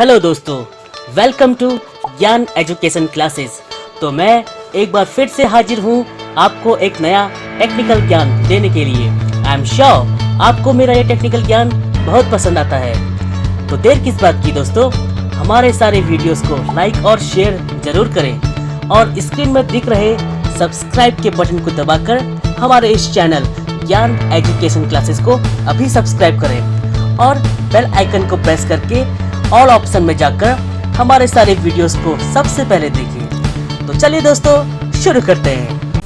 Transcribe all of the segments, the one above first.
Hello दोस्तों, welcome to ज्ञान education classes. तो मैं एक बार फिर से हाजिर हूँ आपको एक नया टेक्निकल ज्ञान देने के लिए। आई एम श्योर आपको मेरा ये टेक्निकल ज्ञान बहुत पसंद आता है। तो देर किस बात की दोस्तों, हमारे सारे वीडियोस को लाइक और शेयर जरूर करें और स्क्रीन में दिख रहे सब्सक्राइब के बटन को दबाकर हमारे इस चैनल ज्ञान एजुकेशन क्लासेस को अभी सब्सक्राइब करें और बेल आइकन को प्रेस करके ऑल ऑप्शन में जाकर हमारे सारे वीडियोस को सबसे पहले देखिए। तो चलिए दोस्तों शुरू करते हैं।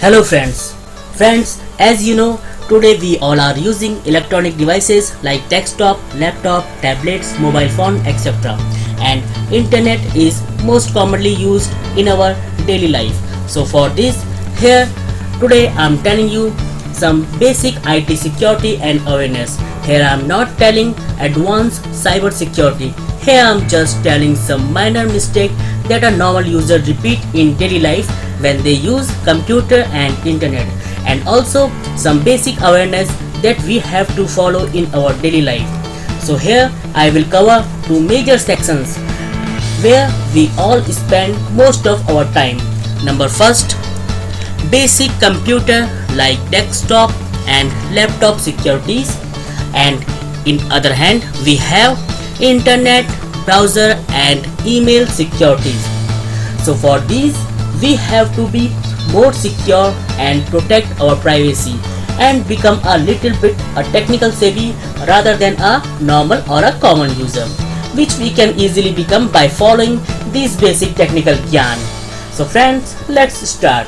Hello friends, as you know, today we all are using electronic devices like desktop, laptop, tablets, mobile phone, etc. And internet is most commonly used in our daily life. So for this, here today I'm telling you some basic IT security and awareness. Here I'm not telling advanced cyber security. Here I'm just telling some minor mistake that a normal user repeat in daily life when they use computer and internet, and also some basic awareness that we have to follow in our daily life. So here I will cover two major sections where we all spend most of our time. Number first, basic computer like desktop and laptop securities, and in other hand we have internet, browser and email securities. So for these we have to be more secure and protect our privacy and become a little bit a technical savvy rather than a normal or a common user, which we can easily become by following these basic technical gyan. So friends, let's start.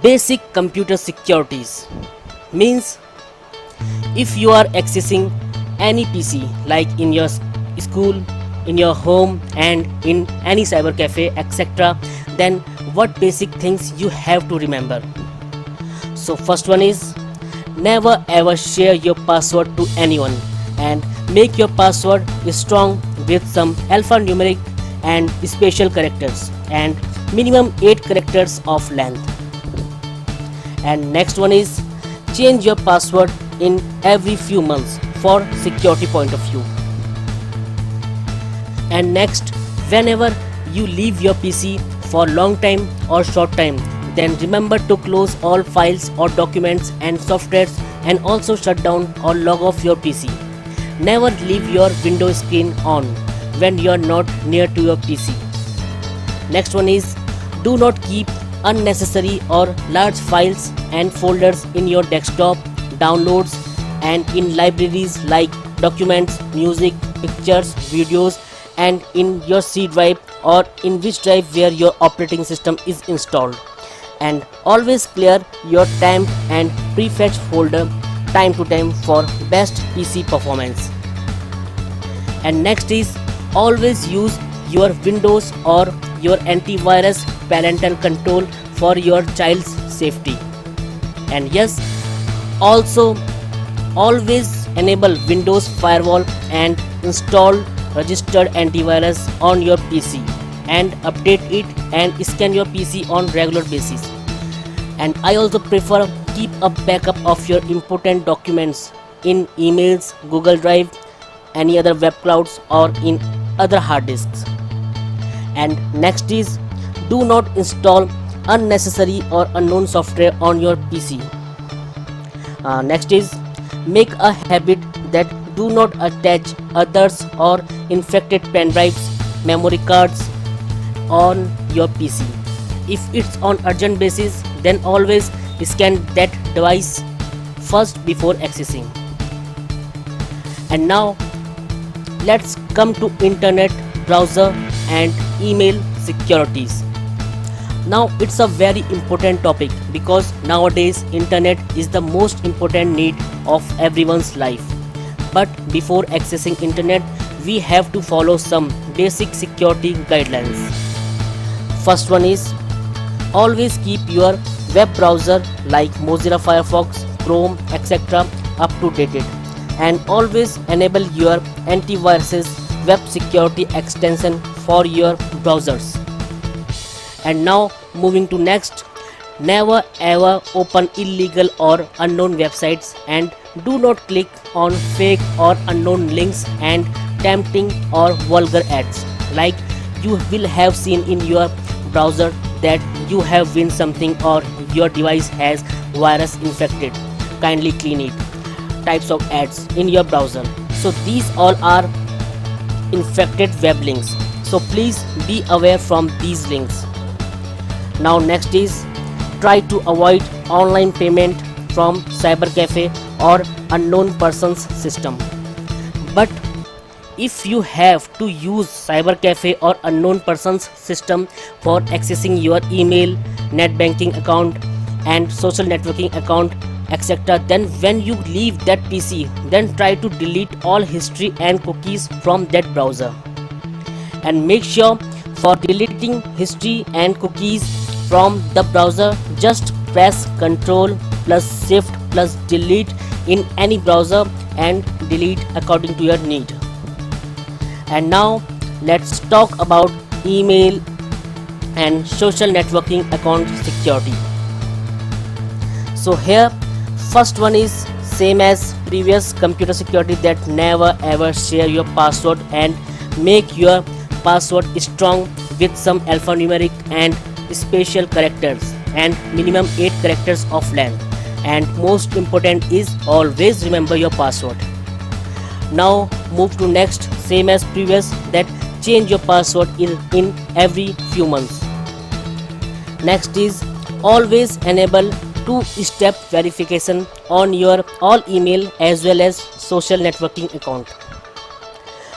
Basic computer securities means if you are accessing any PC like in your school, in your home and in any cyber cafe, etc., then what basic things you have to remember. So first one is never ever share your password to anyone, and make your password strong with some alphanumeric and special characters and minimum 8 characters of length. And next one is change your password in every few months for security point of view. And next, whenever you leave your PC for long time or short time, then remember to close all files or documents and softwares, and also shut down or log off your PC. Never leave your window screen on when you are not near to your PC. Next one is do not keep unnecessary or large files and folders in your desktop, downloads and in libraries like documents, music, pictures, videos, and in your C drive or in which drive where your operating system is installed. And always clear your temp and prefetch folder time to time for best PC performance. And next is always use your Windows or your antivirus parental control for your child's safety. And yes, also always enable Windows firewall and install registered antivirus on your PC and update it and scan your PC on regular basis. And I also prefer keep a backup of your important documents in emails, Google Drive, any other web clouds or in other hard disks. And next is do not install unnecessary or unknown software on your PC. Next is make a habit that do not attach others or infected pen drives, memory cards on your PC. If it's on urgent basis, then always scan that device first before accessing. And now let's come to internet, browser and email securities. Now it's a very important topic because nowadays internet is the most important need of everyone's life. But before accessing internet, we have to follow some basic security guidelines. First one is always keep your web browser like Mozilla Firefox, Chrome, etc. up to date. and always enable your antivirus web security extension for your browsers. And now moving to next, never ever open illegal or unknown websites, and do not click on fake or unknown links and tempting or vulgar ads. Like you will have seen in your browser that you have win something or your device has virus infected. Kindly clean it. Types of ads in your browser. So these all are infected web links. So please be aware from these links. Now next is, try to avoid online payment from cyber cafe or unknown person's system. But if you have to use cyber cafe or unknown person's system for accessing your email, net banking account and social networking account, etc., then when you leave that PC, then try to delete all history and cookies from that browser. And make sure for deleting history and cookies from the browser, just press Ctrl plus Shift plus delete in any browser and delete according to your need. And now let's talk about email and social networking account security. So here first one is same as previous computer security, that never ever share your password and make your password strong with some alphanumeric and special characters and minimum 8 characters of length. And most important is always remember your password. Now move to next, same as previous, that change your password in every few months. Next is always enable 2-step verification on your all email as well as social networking account.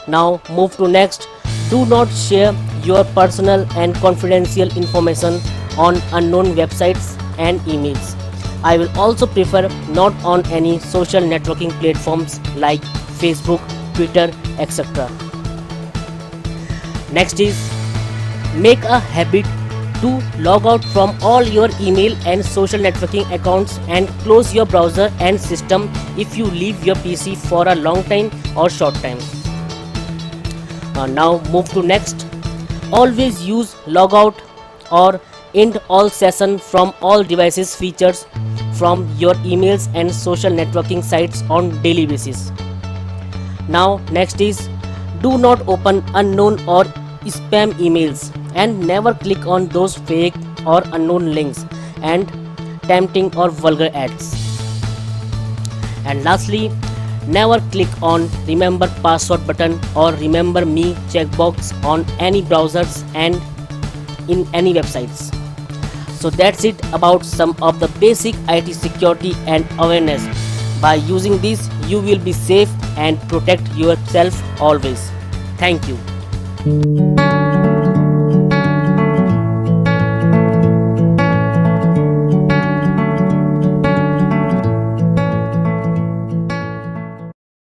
Now move to next, do not share your personal and confidential information on unknown websites and emails. I will also prefer not on any social networking platforms like Facebook, Twitter, etc. Next is make a habit to log out from all your email and social networking accounts and close your browser and system if you leave your PC for a long time or short time. Now move to next, always use logout or end all session from all devices features from your emails and social networking sites on daily basis. Now next is, do not open unknown or spam emails and never click on those fake or unknown links and tempting or vulgar ads. And lastly, never click on remember password button or remember me checkbox on any browsers and in any websites. So that's it about some of the basic IT security and awareness. By using this, you will be safe and protect yourself always. Thank you.